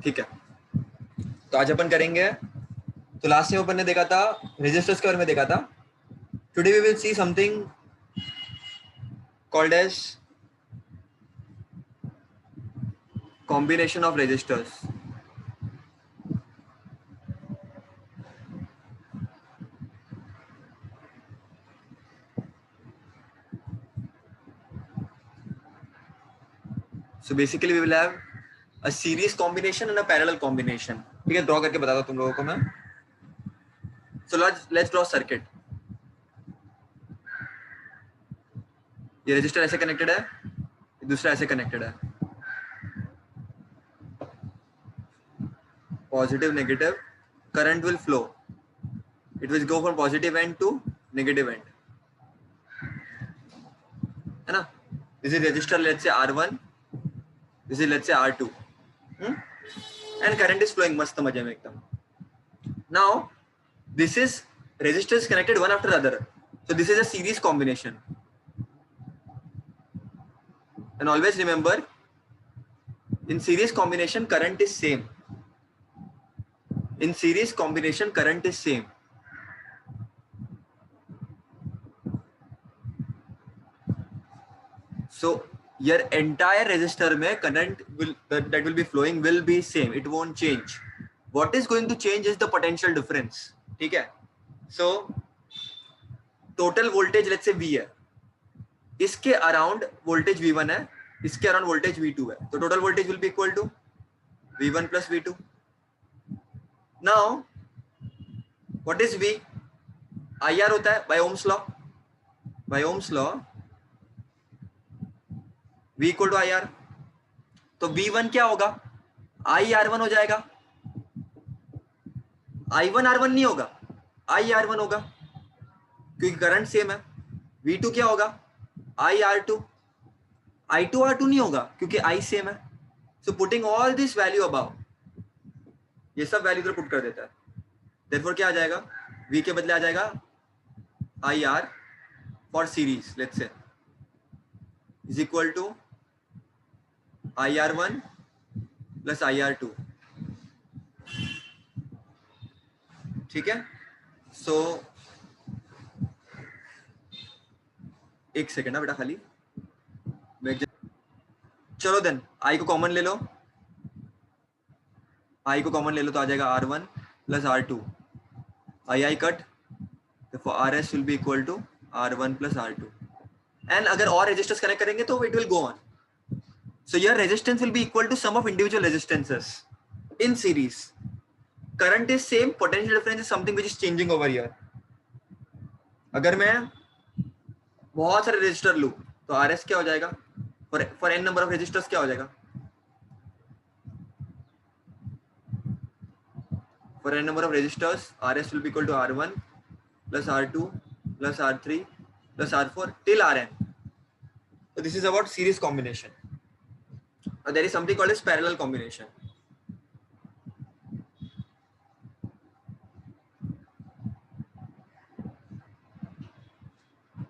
ठीक है, तो आज अपन करेंगे, तो लास्ट टाइम अपन ने देखा था रेजिस्टर्स के बारे में देखा था. Today we will see something called as combination of resistors. So basically we will have a series combination and a parallel combination. ठीक है, ड्रॉ करके बताता हूं तुम लोगों को मैं. So let's draw circuit. ये रेजिस्टर ऐसे कनेक्टेड है, दूसरा ऐसे कनेक्टेड है. Positive negative, current will flow, it will go from positive end to negative end, है ना. This is resistor, let's say R1, this is let's say R2, and current is flowing मस्त मजे में एकदम. Now this is resistors connected one after the other, so this is a series combination. And always remember, in series combination current is same. In series combination current is same. So your entire resistor में current will that will be flowing will be same, it won't change. What is going to change is the potential difference. ठीक है, so total voltage let's say V है, इसके around voltage V1 है, इसके around voltage V2 है, तो total voltage will be equal to V1 plus V2. Now what is V? IR होता है by Ohm's law. By Ohm's law V equal to IR, तो V1 क्या होगा? IR1 हो जाएगा. I1 R1 नहीं होगा, IR1 होगा क्योंकि करंट सेम है. V2 क्या होगा? IR2. I2 R2 नहीं होगा क्योंकि I सेम है. So putting all this value above, ये सब वैल्यू इधर पुट कर देता है. देयरफॉर क्या आ जाएगा? V के बदले आ जाएगा IR for series let's say is equal to IR1 plus IR2. ठीक है, सो एक सेकेंड ना बेटा, खाली चलो देन I को कॉमन ले लो. I को कॉमन ले लो तो आ जाएगा R1 plus R2. I cut, तो RS will be equal to R1 plus R2. And अगर और रेजिस्टर्स कनेक्ट करेंगे तो it will go on. So your resistance will be equal to sum of individual resistances in series. Current is same, potential difference is something which is changing over here. अगर मैं बहुत सारे resistor लूं तो RS क्या हो जाएगा? For n number of resistors क्या हो जाएगा? For n number of resistors, RS will be equal to R1 plus R2 plus R3 plus R4 till Rn. So this is about series combination. There is something called as parallel combination.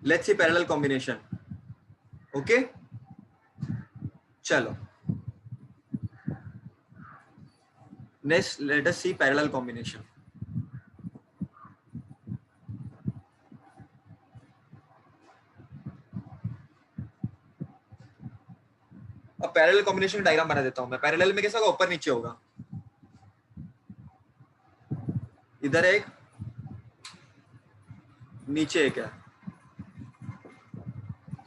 Let's see parallel combination. Okay? Chalo. Next, let us see parallel combination. अब parallel combination diagram बना देता हूं मैं. Parallel में कैसा होगा? ऊपर नीचे होगा. इधर एक, नीचे एक है.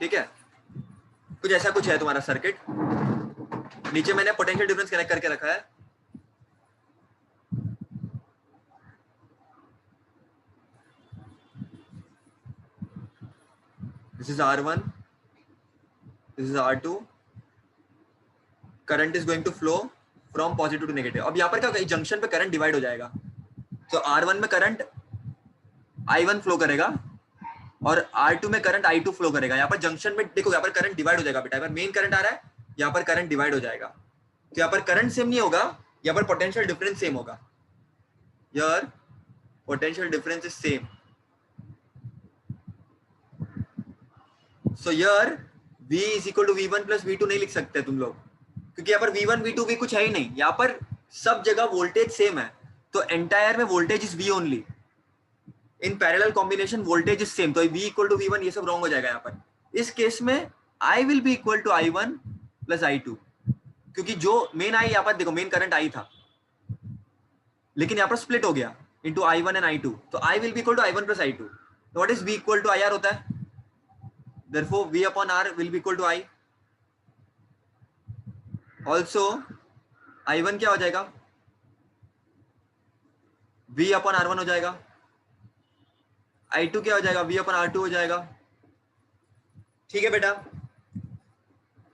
ठीक है, कुछ ऐसा कुछ है तुम्हारा सर्किट. नीचे मैंने पोटेंशियल डिफरेंस कनेक्ट करके रखा है. This is R1, this is R2. Current is going to flow from positive to negative. अब यहाँ पर क्या होगा? जंक्शन पे करंट डिवाइड हो जाएगा. तो R1 में करंट I1 फ्लो करेगा और R2 में करंट I2 फ्लो करेगा. यहाँ पर जंक्शन में देखो, यहाँ पर करंट डिवाइड हो जाएगा बेटा. यहाँ पर मेन करंट आ रहा है, यहाँ पर करंट डिवाइड हो जाएगा. तो यहाँ पर करंट सेम नहीं होगा, यहाँ पर पोटेंशियल डिफरेंस सेम होगा. Here potential difference is same. So here V is equal to V1 plus V2 नहीं लिख सकते तुम लोग, क्योंकि यहाँ पर V1 V2 भी कुछ है ही नहीं. यहाँ पर सब जगह वोल्टेज सेम है, तो एंटायर में voltage is V only. In parallel combination voltage is same, तो V इक्वल टू V1 ये सब रॉन्ग हो जाएगा यहाँ पर। इस केस में I will be equal to I1 plus I2, क्योंकि जो मेन I यहाँ पर देखो मेन करंट I था, लेकिन यहाँ पर स्प्लिट हो गया into I1 एंड I2, तो I will be equal to I1 plus I2। तो what is V equal to IR होता है, therefore V upon R will be equal to I। also I1 क्या हो जाएगा, V upon R1 हो जाएगा, I2 क्या हो जाएगा, V upon R2 हो जाएगा। ठीक है बेटा,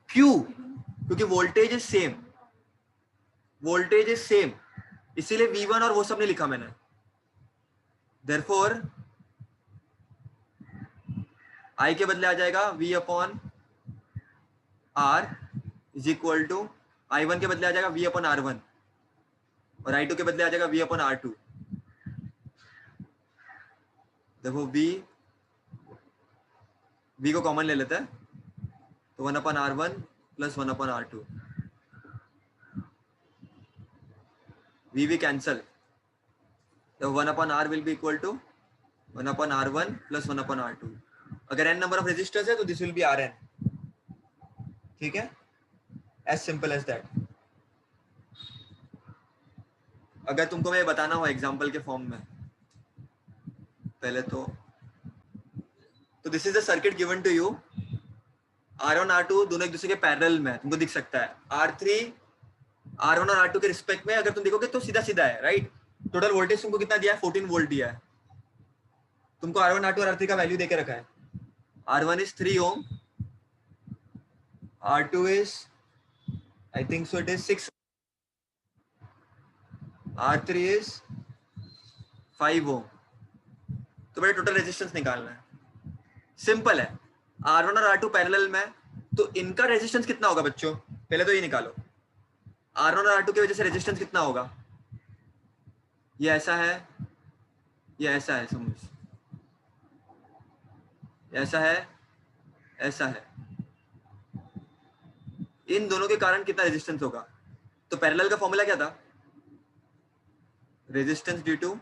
क्यों, क्योंकि voltage is same, voltage is same, इसीलिए V1 और वो सब नहीं लिखा मैंने। therefore I के बदले आ जाएगा V upon R is equal to I1 के बदले आ जाएगा V अपॉन R1 और I2 के बदले आ जाएगा V अपॉन R2। देखो V को कॉमन ले लेते हैं, तो 1 upon R1 plus 1 upon R2, V cancel, तो 1 upon R will be equal to 1 upon R1 plus 1 upon R2। अगर n नंबर ऑफ रेजिस्टर्स है तो दिस विल बी Rn। ठीक है, एज सिंपल एज दैट। अगर तुमको मैं बताना हो एग्जांपल के फॉर्म में, पहले तो this is the circuit given to you. R1 R2 दोनों एक दूसरे के पैरेलल में है, तुमको दिख सकता है। R3 R1 और R2 के रिस्पेक्ट में अगर तुम देखोगे तो सीधा सीधा है, राइट। टोटल वोल्टेज तुमको कितना दिया है, 14 वोल्ट दिया है। तुमको R1 R2 और R3 का वैल्यू देके रखा है। R1 is 3 ohm, R2 is I think so it is 6, R3 is 5 ohm। तो बेटा टोटल रेजिस्टेंस निकालना है, सिंपल है। R1 और R2 पैरेलल में, तो इनका रेजिस्टेंस कितना होगा बच्चों, पहले तो ये निकालो। R1 और R2 की वजह से रेजिस्टेंस कितना होगा, ये ऐसा है, ये ऐसा है, समझ, ऐसा है, ऐसा है, इन दोनों के कारण कितना रेजिस्टेंस होगा। तो पैरेलल का फॉर्मूला क्या था, resistance due to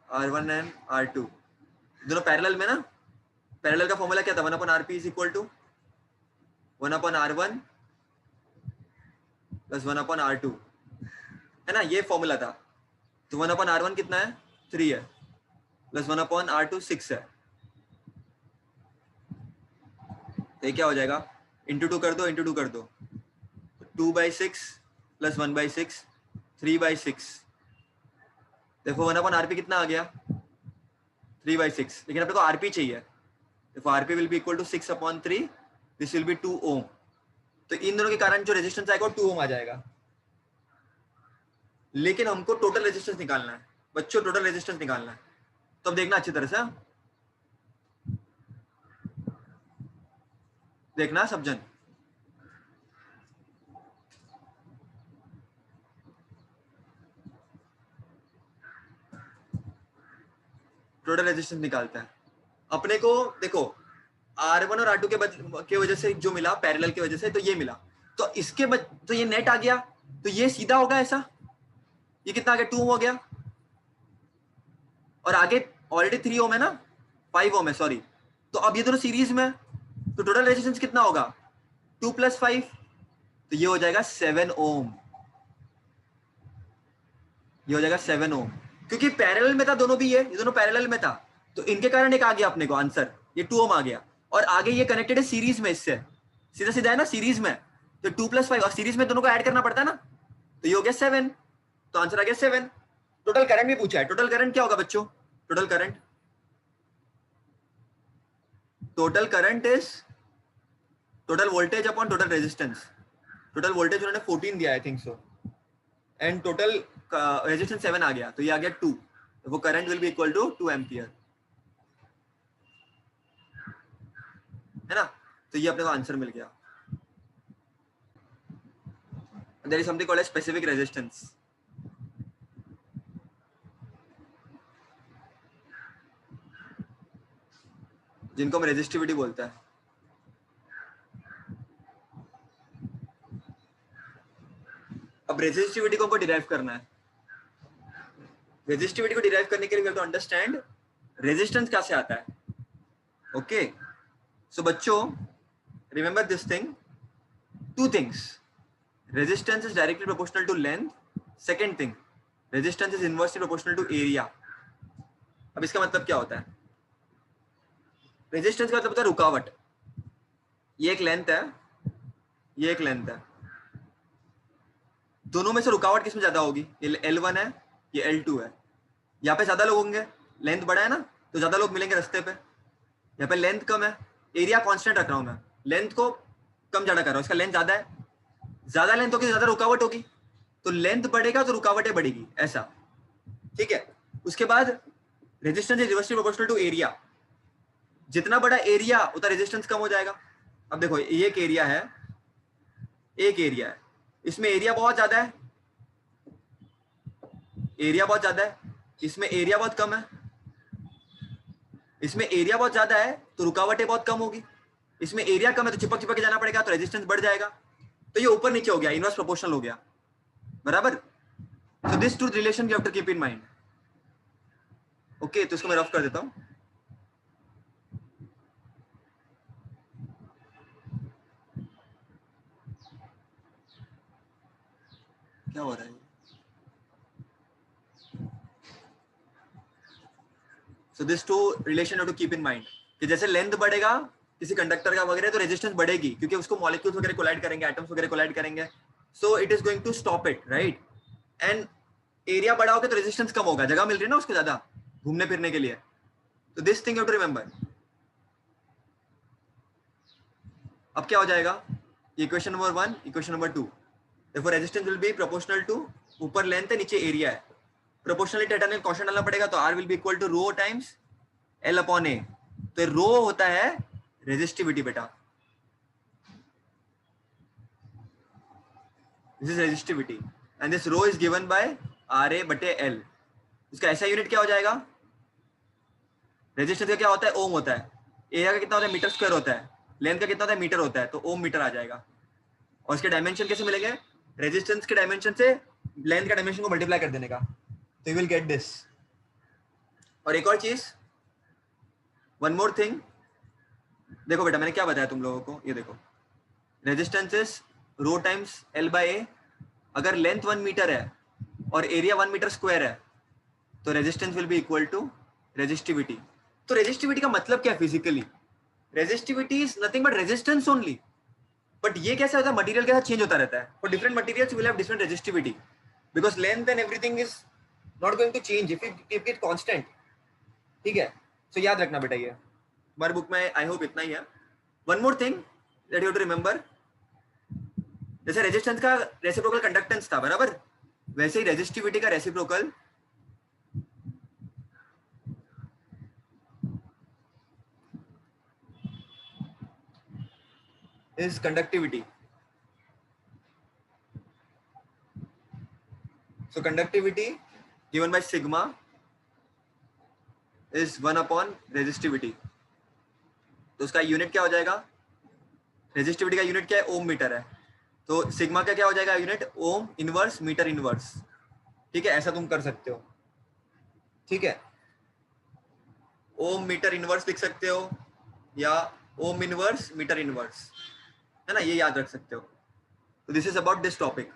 R1 and R2, दोनों पैरेलल में ना। पैरेलल का फॉर्मूला क्या था, 1 upon RP is equal to 1 upon R1 plus 1 upon R2, है ना, ये फॉर्मूला था। तो 1 अपॉन R1 कितना है, 3 है, प्लस 1 अपॉन R2 6 है। तो ये क्या हो जाएगा, इंटू 2 कर दो, इंटू 2 कर दो, 2/6 प्लस 1/6, 3/6। देखो 1 अपॉन RP कितना आ गया, 3/6, लेकिन अपने को RP चाहिए। देखो RP will be equal to 6 upon 3, this will be 2 ohm. तो इन दोनों के कारण जो रेजिस्टेंस आएगा वो 2 ओम आ जाएगा। लेकिन हमको टोटल रेजिस्टेंस निकालना है बच्चों, टोटल रेजिस्टेंस निकालना है। तो अब देखना अच्छी तरह से, देखना सब जन। टोटल रेजिस्टेंस निकालता है अपने को। देखो R1 और R2 के वजह से जो मिला पैरेलल की वजह से, तो ये मिला, तो इसके तो ये नेट आ गया, तो ये सीधा होगा ऐसा, ये कितना आ गया, 2 ओम हो गया, और आगे ऑलरेडी 3 ओम है ना, 5 ओम है सॉरी। तो अब ये दोनों सीरीज में, तो टोटल रेजिस्टेंस कितना होगा, 2 + 5, तो ये हो जाएगा 7 ओम, ये हो जाएगा 7 ओम, क्योंकि पैरेलल में था दोनों भी, ये दोनों पैरेलल में था, तो इनके कारण एक आ गया अपने को आंसर, ये 2 ओम आ गया। और आगे ये कनेक्टेड है सीरीज में, इससे सीधा सीधा है ना सीरीज में, तो 2 + 5, और सीरीज में दोनों को ऐड करना पड़ता है ना, तो ये हो गया 7, तो आंसर आ गया 7। टोटल करंट भी पूछा है, टोटल करंट क्या होगा बच्चों, total current, total current is total voltage upon total resistance. Total voltage उन्होंने 14 दिया I think so, and total resistance 7 आ गया, तो ये आ गया 2, तो वो current will be equal to 2 ampere, है ना। तो ये अपने को आंसर मिल गया। There is something called as specific resistance, जिनको हम रेजिस्टिविटी बोलते हैं। अब रेजिस्टिविटी को हमको डिराइव करना है। रेजिस्टिविटी को डिराइव करने के लिए we have to understand resistance कैसे आता है। ओके, सो बच्चों remember this thing, two things, resistance is directly proportional to length, second thing resistance is inversely proportional to area. अब इसका मतलब क्या होता है? रेजिस्टेंस का मतलब होता है रुकावट। ये एक लेंथ है, ये एक लेंथ है, दोनों में से रुकावट किसमें ज्यादा होगी? ये L1 है, ये L2 है। यहाँ पे ज्यादा लोग होंगे, लेंथ बड़ा है ना, तो ज्यादा लोग मिलेंगे रास्ते पे। यहाँ पे लेंथ कम है, एरिया कांस्टेंट रख रहा हूं मैं, लेंथ को कम ज्यादा कर रहा हूँ, इसका लेंथ ज्यादा है, ज्यादा लेंथ होगी ज्यादा रुकावट होगी, तो लेंथ बढ़ेगा तो रुकावटें बढ़ेगी, ऐसा। ठीक है, उसके बाद resistance is inversely proportional to area. जितना बड़ा एरिया उतना रेजिस्टेंस कम हो जाएगा। अब देखो ये एक एरिया है, एक एरिया है, इसमें एरिया बहुत ज्यादा है, एरिया बहुत ज्यादा है, इसमें एरिया बहुत कम है, इसमें एरिया बहुत ज्यादा है तो रुकावटें बहुत कम होगी, इसमें एरिया कम है तो चिपक चिपक के जाना पड़ेगा तो रेजिस्टेंस बढ़ जाएगा। तो ये ऊपर नीचे हो गया, इनवर्स प्रोपोर्शनल हो गया, बराबर। So this two relation you have to keep in mind. Okay, तो इसको मैं रफ कर देता हूं। क्या हो रहा है? So this two relation you have to keep in mind कि जैसे लेंथ बढ़ेगा किसी कंडक्टर का वगैरह तो रेजिस्टेंस बढ़ेगी, क्योंकि उसको मॉलिक्यूल्स वगैरह कोलाइड करेंगे, एटम्स वगैरह कोलाइड करेंगे, so it is going to stop it, right. And area बड़ा होगा तो रेजिस्टेंस कम होगा, जगह मिल रही है ना उसको ज्यादा घूमने फिरने के लिए। तो this thing you have to remember. अब क्या हो जाएगा? इक्वेशन नंबर 1, इक्वेशन नंबर 2, देखो resistance will be proportional to, ऊपर लेंथ है नीचे एरिया है, प्रोपोर्शनलिटी हटाने कांस्टेंट डालना पड़ेगा, तो R will be equal to rho times L upon A। तो रो होता है रेजिस्टिविटी बेटा, this is resistivity and this rho is given by RA बटे L। इसका ऐसा यूनिट क्या हो जाएगा? रेजिस्टेंस का क्या होता है? ओम होता है। एरिया का कितना होता है? मीटर स्क्वायर होता है। लेंथ का कितना होता है? मीटर होता है, तो ओम मीटर आ जाएगा। और इसके डायमेंशन कैसे मिलेंगे? रेजिस्टेंस के डायमेंशन से लेंथ का डायमेंशन को मल्टीप्लाई कर देने का, तो यू विल गेट दिस। और एक और चीज, वन मोर थिंग, देखो बेटा मैंने क्या बताया तुम लोगों को, ये देखो resistance is rho times L by A। अगर लेंथ 1 मीटर है और एरिया 1 मीटर स्क्वायर है तो resistance will be equal to resistivity. तो रेजिस्टिविटी का मतलब क्या है physically? Resistivity is nothing but resistance only. But ये कैसे होता है? मटेरियल के साथ चेंज होता रहता है, for different materials will have different resistivity, because length and everything is not going to change if you keep it constant. ठीक है, सो याद रखना बेटा, ये हमारे बुक में आई होप इतना ही है। One more thing that you have to remember, जैसे रेजिस्टेंस का रेसिप्रोकल कंडक्टेंस था, बराबर, वैसे ही रेजिस्टिविटी का reciprocal is conductivity. So conductivity given by sigma is 1 upon resistivity. तो उसका यूनिट क्या हो जाएगा? रेजिस्टिविटी का यूनिट क्या है? ओम मीटर है, तो सिग्मा का क्या हो जाएगा unit? Ohm inverse metre inverse. ठीक है, ऐसा तुम कर सकते हो। ठीक है, ओम मीटर इनवर्स लिख सकते हो या ओम इनवर्स मीटर इनवर्स, है ना, ये याद रख सकते हो। तो this is about this topic.